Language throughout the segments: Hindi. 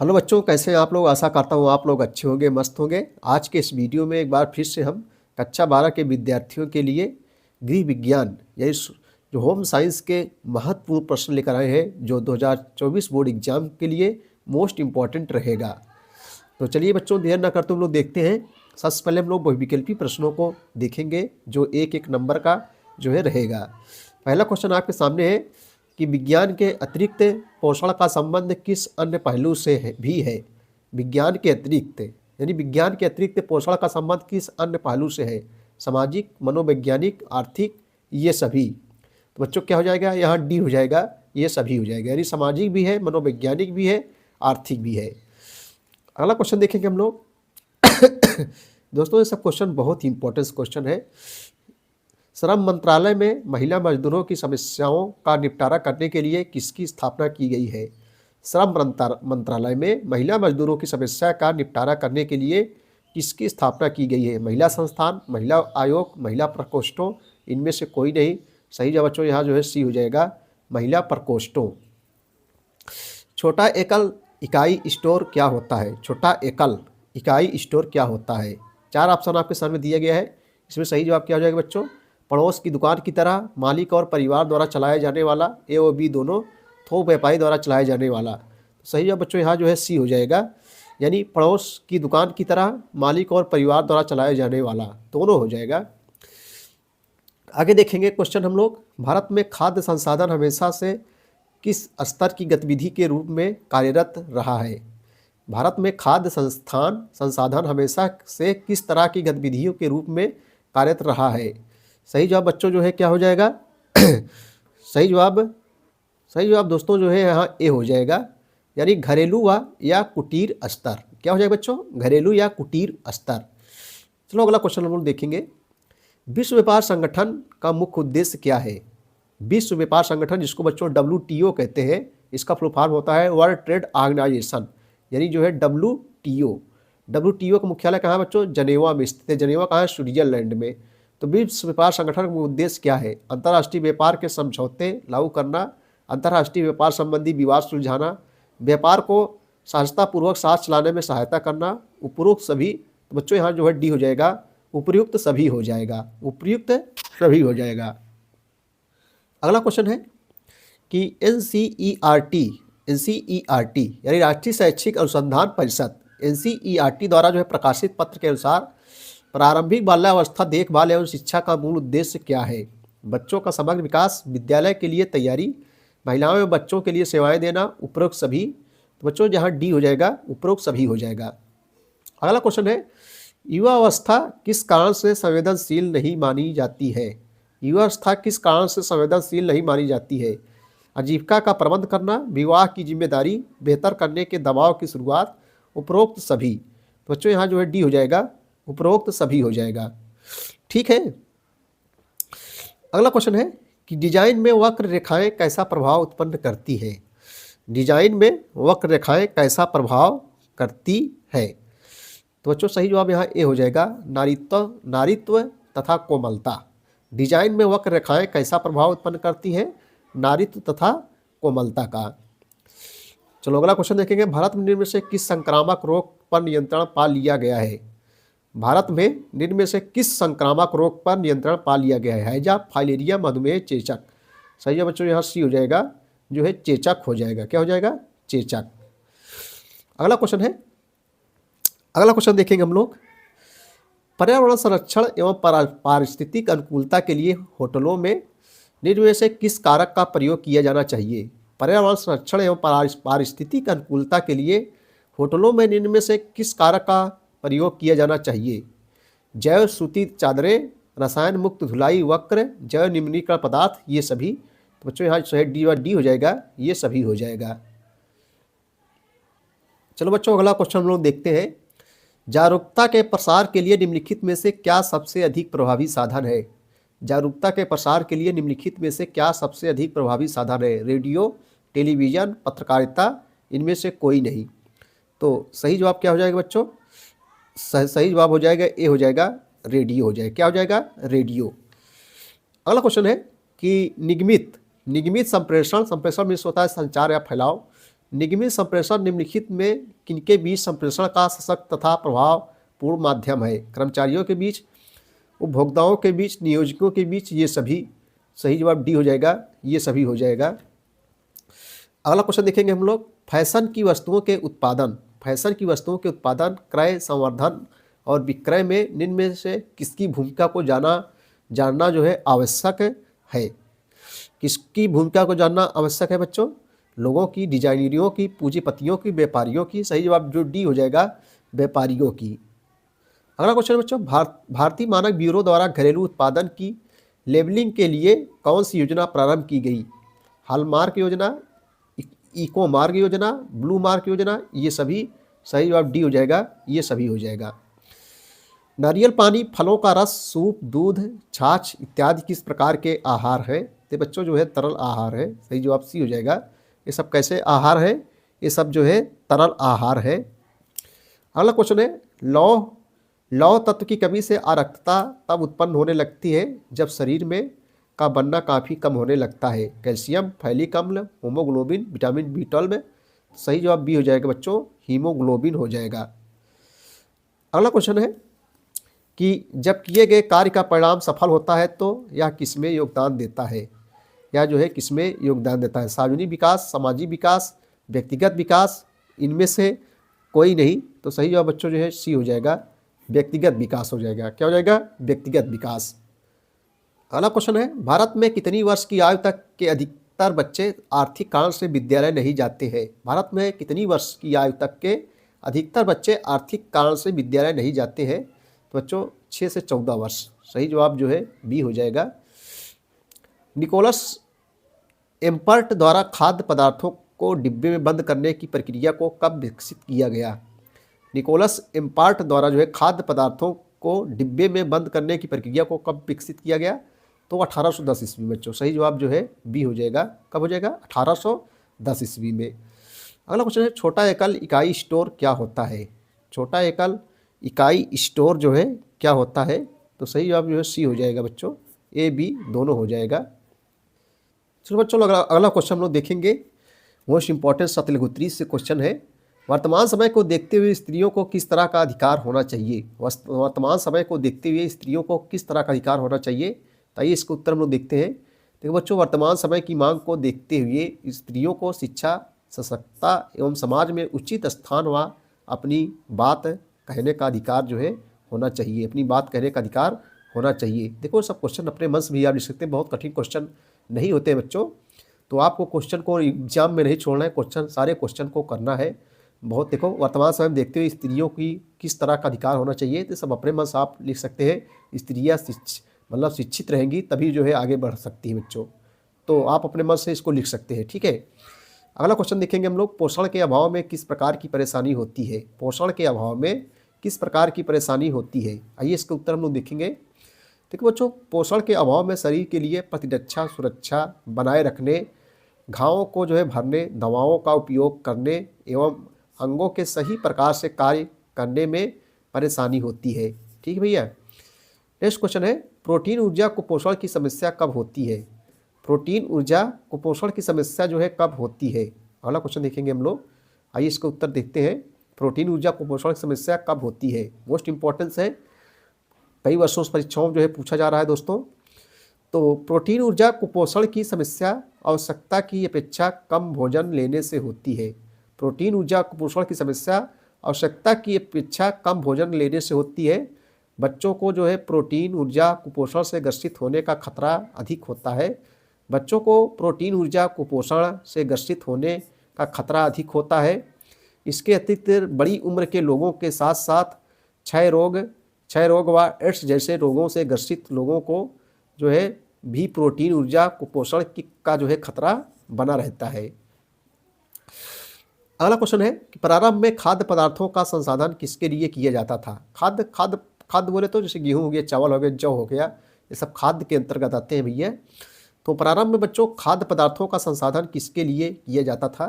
हेलो बच्चों, कैसे हैं आप लोग। आशा करता हूँ आप लोग अच्छे होंगे, मस्त होंगे। आज के इस वीडियो में एक बार फिर से हम कक्षा 12 के विद्यार्थियों के लिए गृह विज्ञान यानी जो होम साइंस के महत्वपूर्ण प्रश्न लेकर आए हैं, जो 2024 बोर्ड एग्जाम के लिए मोस्ट इम्पॉर्टेंट रहेगा। तो चलिए बच्चों, देर ना करते हम लोग देखते हैं। सबसे पहले हम लोग बहुविकल्पी प्रश्नों को देखेंगे, जो एक एक नंबर का जो है रहेगा। पहला क्वेश्चन आपके सामने है कि विज्ञान के अतिरिक्त पोषण का संबंध किस अन्य पहलू से भी है। विज्ञान के अतिरिक्त यानी विज्ञान के अतिरिक्त पोषण का संबंध किस अन्य पहलू से है। सामाजिक, मनोवैज्ञानिक, आर्थिक, ये सभी। तो बच्चों क्या हो जाएगा, यहाँ डी हो जाएगा, ये सभी हो जाएगा। यानी सामाजिक भी है, मनोवैज्ञानिक भी है, आर्थिक भी है। अगला क्वेश्चन देखेंगे हम लोग। दोस्तों ये सब क्वेश्चन बहुत ही इंपॉर्टेंट क्वेश्चन है। श्रम मंत्रालय में महिला मजदूरों की समस्याओं का निपटारा करने के लिए किसकी स्थापना की गई है। श्रम मंत्रालय में महिला मजदूरों की समस्या का निपटारा करने के लिए किसकी स्थापना की गई है। महिला संस्थान, महिला आयोग, महिला प्रकोष्ठों, इनमें से कोई नहीं। सही जवाब बच्चों यहाँ जो है सी हो जाएगा, महिला प्रकोष्ठों। छोटा एकल इकाई स्टोर क्या होता है। छोटा एकल इकाई स्टोर क्या होता है। चार ऑप्शन आपके सामने दिया गया है। इसमें सही जवाब क्या हो जाएगा बच्चों, पड़ोस की दुकान की तरह, मालिक और परिवार द्वारा चलाया जाने वाला, ए और बी दोनों, थोक व्यापारी द्वारा चलाया जाने वाला। तो सही जवाब बच्चों यहाँ जो है सी हो जाएगा, यानी पड़ोस की दुकान की तरह, मालिक और परिवार द्वारा चलाया जाने वाला, दोनों हो जाएगा। आगे देखेंगे क्वेश्चन हम लोग। भारत में खाद्य संसाधन हमेशा से किस स्तर की गतिविधि के रूप में कार्यरत रहा है। भारत में खाद्य संसाधन हमेशा से किस तरह की गतिविधियों के रूप में कार्यरत रहा है। सही जवाब बच्चों जो है क्या हो जाएगा, सही जवाब दोस्तों जो है यहाँ ए हो जाएगा, यानी घरेलू या कुटीर स्तर। क्या हो जाएगा बच्चों, घरेलू या कुटीर स्तर। चलो अगला क्वेश्चन हम लोग देखेंगे। विश्व व्यापार संगठन का मुख्य उद्देश्य क्या है। विश्व व्यापार संगठन, जिसको बच्चों WTO कहते हैं, इसका फुल फॉर्म होता है वर्ल्ड ट्रेड ऑर्गेनाइजेशन, यानी जो है WTO। WTO का मुख्यालय कहाँ है बच्चों, जनेवा में स्थित है। जनेवा कहाँ है, स्विट्जरलैंड में। तो विश्व व्यापार संगठन का उद्देश्य क्या है, अंतर्राष्ट्रीय व्यापार के समझौते लागू करना, अंतर्राष्ट्रीय व्यापार संबंधी विवाद सुलझाना, व्यापार को सहजतापूर्वक साथ चलाने में सहायता करना, उपरोक्त सभी। तो बच्चों यहाँ जो है डी हो जाएगा, उपयुक्त सभी हो जाएगा, उपयुक्त सभी हो जाएगा। अगला क्वेश्चन है कि NCERT यानी राष्ट्रीय शैक्षिक अनुसंधान परिषद, NCERT द्वारा जो है प्रकाशित पत्र के अनुसार प्रारंभिक बाल्यावस्था देखभाल एवं शिक्षा का मूल उद्देश्य क्या है। बच्चों का समग्र विकास, विद्यालय के लिए तैयारी, महिलाओं एवं बच्चों के लिए सेवाएं देना, उपरोक्त सभी। तो बच्चों जहाँ डी हो जाएगा, उपरोक्त सभी हो जाएगा। अगला क्वेश्चन है, युवा अवस्था किस कारण से संवेदनशील नहीं मानी जाती है। युवा अवस्था किस कारण से संवेदनशील नहीं मानी जाती है। आजीविका का प्रबंध करना, विवाह की जिम्मेदारी, बेहतर करने के दबाव की शुरुआत, उपरोक्त सभी। तो बच्चों यहाँ जो है डी हो जाएगा, उपरोक्त सभी हो जाएगा। ठीक है। अगला क्वेश्चन है कि डिजाइन में वक्र रेखाएं कैसा प्रभाव उत्पन्न करती है। डिजाइन में वक्र रेखाएं कैसा प्रभाव करती है। तो बच्चों सही जवाब यहाँ ए हो जाएगा, नारीत्व तथा कोमलता। डिजाइन में वक्र रेखाएं कैसा प्रभाव उत्पन्न करती हैं, नारीत्व तथा कोमलता का। चलो अगला क्वेश्चन देखेंगे। भारत में निम्न में से किस संक्रामक रोग पर नियंत्रण पा लिया गया है। भारत में निम्न में से किस संक्रामक रोग पर नियंत्रण पा लिया गया है। हैजा, फाइलेरिया, मधुमेह, चेचक। सही है बच्चों, यहाँ सी हो जाएगा, जो है चेचक हो जाएगा। क्या हो जाएगा, चेचक। अगला क्वेश्चन देखेंगे हम लोग। पर्यावरण संरक्षण एवं पारिस्थितिक अनुकूलता के लिए होटलों में निम्न में से किस कारक का प्रयोग किया जाना चाहिए। पर्यावरण संरक्षण एवं पारिस्थितिक अनुकूलता के लिए होटलों में निम्न में से किस कारक का प्रयोग किया जाना चाहिए। जैव सूती चादरें, रसायन मुक्त धुलाई वक्र, जैव निम्नीकरण पदार्थ, ये सभी। तो बच्चों यहाँ जो है डी हो जाएगा, ये सभी हो जाएगा। चलो बच्चों अगला क्वेश्चन हम लोग देखते हैं। जागरूकता के प्रसार के लिए निम्नलिखित में से क्या सबसे अधिक प्रभावी साधन है। जागरूकता के प्रसार के लिए निम्नलिखित में से क्या सबसे अधिक प्रभावी साधन है। रेडियो, टेलीविज़न, पत्रकारिता, इनमें से कोई नहीं। तो सही जवाब क्या हो जाएगा बच्चों, सही जवाब हो जाएगा ए हो जाएगा, रेडियो हो जाएगा। क्या हो जाएगा, रेडियो। अगला क्वेश्चन है कि निगमित संप्रेषण में होता है संचार या फैलाव। निगमित संप्रेषण निम्नलिखित में किनके बीच संप्रेषण का सशक्त तथा प्रभावपूर्ण माध्यम है? कर्मचारियों के बीच, उपभोक्ताओं के बीच, नियोजकों के बीच, ये सभी। सही जवाब डी हो जाएगा, ये सभी हो जाएगा। अगला क्वेश्चन देखेंगे हम लोग, फैशन की वस्तुओं के उत्पादन, क्रय, संवर्धन और विक्रय में निम्न में से किसकी भूमिका को जानना जो है आवश्यक है? किसकी भूमिका को जानना आवश्यक है बच्चों? लोगों की, डिजाइनरों की, पूंजीपतियों की, व्यापारियों की। सही जवाब जो डी हो जाएगा, व्यापारियों की। अगला क्वेश्चन बच्चों, भारतीय मानक ब्यूरो द्वारा घरेलू उत्पादन की लेबलिंग के लिए कौन सी योजना प्रारंभ की गई? हॉलमार्क योजना, इको मार्क योजना, ब्लू मार्क योजना, ये सभी। सही जवाब डी हो जाएगा, ये सभी हो जाएगा। नारियल पानी, फलों का रस, सूप, दूध, छाछ इत्यादि किस प्रकार के आहार हैं? तो बच्चों जो है तरल आहार है। सही जवाब सी हो जाएगा। ये सब कैसे आहार है? ये सब जो है तरल आहार है। अगला क्वेश्चन है, लौह तत्व की कमी से अरक्तता तब उत्पन्न होने लगती है जब शरीर में का बनना काफ़ी कम होने लगता है। कैल्शियम, फैलिक अम्ल, होमोग्लोबिन, विटामिन B12। सही जवाब बी हो जाएगा बच्चों, हीमोग्लोबिन हो जाएगा। अगला क्वेश्चन है कि जब किए गए कार्य का परिणाम सफल होता है तो यह किसमें योगदान देता है? या जो है किसमें योगदान देता है? सार्वजनिक विकास, सामाजिक विकास, व्यक्तिगत विकास, इनमें से कोई नहीं। तो सही जवाब बच्चों जो है सी हो जाएगा, व्यक्तिगत विकास हो जाएगा। क्या हो जाएगा? व्यक्तिगत विकास। अगला क्वेश्चन है, भारत में कितनी वर्ष की आयु तक के अधिकतर बच्चे आर्थिक कारण से विद्यालय नहीं जाते हैं? भारत में कितनी वर्ष की आयु तक के अधिकतर बच्चे आर्थिक कारण से विद्यालय नहीं जाते हैं? तो बच्चों 6 से 14 वर्ष। सही जवाब जो है बी हो जाएगा। निकोलस एम्पर्ट द्वारा खाद्य पदार्थों को डिब्बे में बंद करने की प्रक्रिया को कब विकसित किया गया? निकोलस एम्पर्ट द्वारा जो है खाद्य पदार्थों को डिब्बे में बंद करने की प्रक्रिया को कब विकसित किया गया? तो 1810 ईस्वी में बच्चों। सही जवाब जो है बी हो जाएगा। कब हो जाएगा? 1810 ईस्वी में। अगला क्वेश्चन है, छोटा एकल इकाई स्टोर क्या होता है? छोटा एकल इकाई स्टोर जो है क्या होता है? तो सही जवाब जो है सी हो जाएगा बच्चों, ए बी दोनों हो जाएगा। चलो बच्चों अगला क्वेश्चन हम लोग देखेंगे, मोस्ट इंपॉर्टेंट सतलघुत्री से क्वेश्चन है, वर्तमान समय को देखते हुए स्त्रियों को किस तरह का अधिकार होना चाहिए? वर्तमान समय को देखते हुए स्त्रियों को किस तरह का अधिकार होना चाहिए? तो आइए इसका उत्तर हम लोग देखते हैं। देखो बच्चों, वर्तमान समय की मांग को देखते हुए स्त्रियों को शिक्षा, सशक्तता एवं समाज में उचित स्थान व अपनी बात कहने का अधिकार जो है होना चाहिए। अपनी बात कहने का अधिकार होना चाहिए। देखो सब क्वेश्चन अपने मन से भी आप लिख सकते हैं, बहुत कठिन क्वेश्चन नहीं होते बच्चों। तो आपको क्वेश्चन को एग्जाम में नहीं छोड़ना है, क्वेश्चन सारे क्वेश्चन को करना है। बहुत देखो, वर्तमान समय में देखते हुए स्त्रियों की किस तरह का अधिकार होना चाहिए, तो सब अपने मन से आप लिख सकते हैं। स्त्रियाँ मतलब शिक्षित रहेंगी तभी जो है आगे बढ़ सकती है बच्चों। तो आप अपने मन से इसको लिख सकते हैं, ठीक है। अगला क्वेश्चन देखेंगे हम लोग, पोषण के अभाव में किस प्रकार की परेशानी होती है? पोषण के अभाव में किस प्रकार की परेशानी होती है? आइए इसका उत्तर हम लोग देखेंगे। देखो बच्चों, पोषण के अभाव में शरीर के लिए प्रतिरक्षा सुरक्षा बनाए रखने, घावों को जो है भरने, दवाओं का उपयोग करने एवं अंगों के सही प्रकार से कार्य करने में परेशानी होती है। ठीक है भैया। नेक्स्ट क्वेश्चन है, प्रोटीन ऊर्जा कुपोषण की समस्या कब होती है? प्रोटीन ऊर्जा कुपोषण की समस्या जो है कब होती है? अगला क्वेश्चन देखेंगे हम लोग। आइए इसका उत्तर देखते हैं। प्रोटीन ऊर्जा कुपोषण की समस्या कब होती है? मोस्ट इंपॉर्टेंस है, कई वर्षों से परीक्षाओं में जो है पूछा जा रहा है दोस्तों। तो प्रोटीन ऊर्जा कुपोषण की समस्या आवश्यकता की अपेक्षा कम भोजन लेने से होती है। प्रोटीन ऊर्जा कुपोषण की समस्या आवश्यकता की अपेक्षा कम भोजन लेने से होती है। बच्चों को जो है प्रोटीन ऊर्जा कुपोषण से ग्रसित होने का खतरा अधिक होता है। बच्चों को प्रोटीन ऊर्जा कुपोषण से ग्रसित होने का खतरा अधिक होता है। इसके अतिरिक्त बड़ी उम्र के लोगों के साथ साथ क्षय रोग व एड्स जैसे रोगों से ग्रसित लोगों को जो है भी प्रोटीन ऊर्जा कुपोषण का जो है खतरा बना रहता है। अगला क्वेश्चन है कि प्रारंभ में खाद्य पदार्थों का संसाधन किसके लिए किया जाता था? खाद्य बोले तो जैसे गेहूँ हो गया, चावल हो गया, जौ हो गया, ये सब खाद्य के अंतर्गत आते हैं भैया। तो प्रारंभ में बच्चों खाद्य पदार्थों का संसाधन किसके लिए किया जाता था?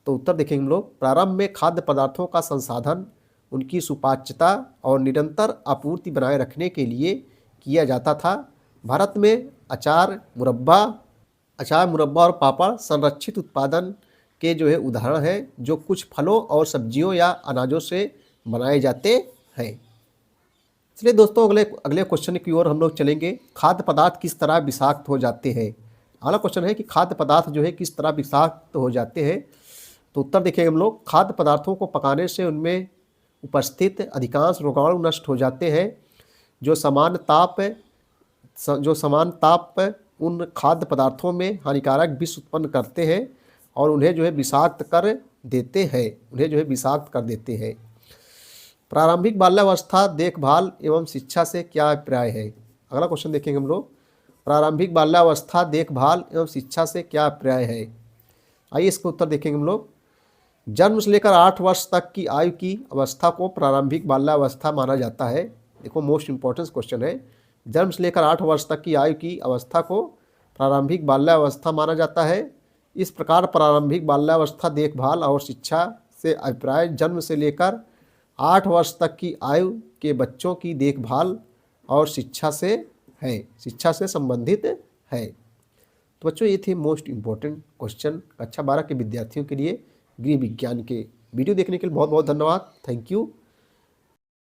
तो उत्तर देखेंगे हम लोग। प्रारंभ में खाद्य पदार्थों का संसाधन उनकी सुपाच्यता और निरंतर आपूर्ति बनाए रखने के लिए किया जाता था। भारत में अचार, मुरब्बा और पापड़ संरक्षित उत्पादन के जो है उदाहरण हैं जो कुछ फलों और सब्जियों या अनाजों से बनाए जाते हैं। चलिए दोस्तों, अगले अगले क्वेश्चन की ओर हम लोग चलेंगे। खाद्य पदार्थ किस तरह विषाक्त हो जाते हैं। अगला क्वेश्चन है कि खाद्य पदार्थ जो है किस तरह विषाक्त हो जाते हैं। तो उत्तर देखेंगे हम लोग। खाद्य पदार्थों को पकाने से उनमें उपस्थित अधिकांश रोगाणु नष्ट हो जाते हैं। जो समान ताप उन खाद्य पदार्थों में हानिकारक विष उत्पन्न करते हैं और उन्हें जो है विषाक्त कर देते हैं। प्रारंभिक बाल्यावस्था देखभाल एवं शिक्षा से क्या अभिप्राय है। अगला क्वेश्चन देखेंगे हम लोग। प्रारंभिक बाल्यावस्था देखभाल एवं शिक्षा से क्या अभिप्राय है। आइए इसका उत्तर देखेंगे हम लोग। जन्म से लेकर 8 वर्ष तक की आयु की अवस्था को प्रारंभिक बाल्यावस्था माना जाता है। देखो, मोस्ट इंपॉर्टेंट क्वेश्चन है। जन्म से लेकर 8 वर्ष तक की आयु की अवस्था को प्रारंभिक बाल्यावस्था माना जाता है। इस प्रकार प्रारंभिक बाल्यावस्था देखभाल और शिक्षा से अभिप्राय जन्म से लेकर 8 वर्ष तक की आयु के बच्चों की देखभाल और शिक्षा से संबंधित है। तो बच्चों, ये थे मोस्ट इम्पोर्टेंट क्वेश्चन कक्षा 12 के विद्यार्थियों के लिए गृह विज्ञान के। वीडियो देखने के लिए बहुत बहुत धन्यवाद। Thank you.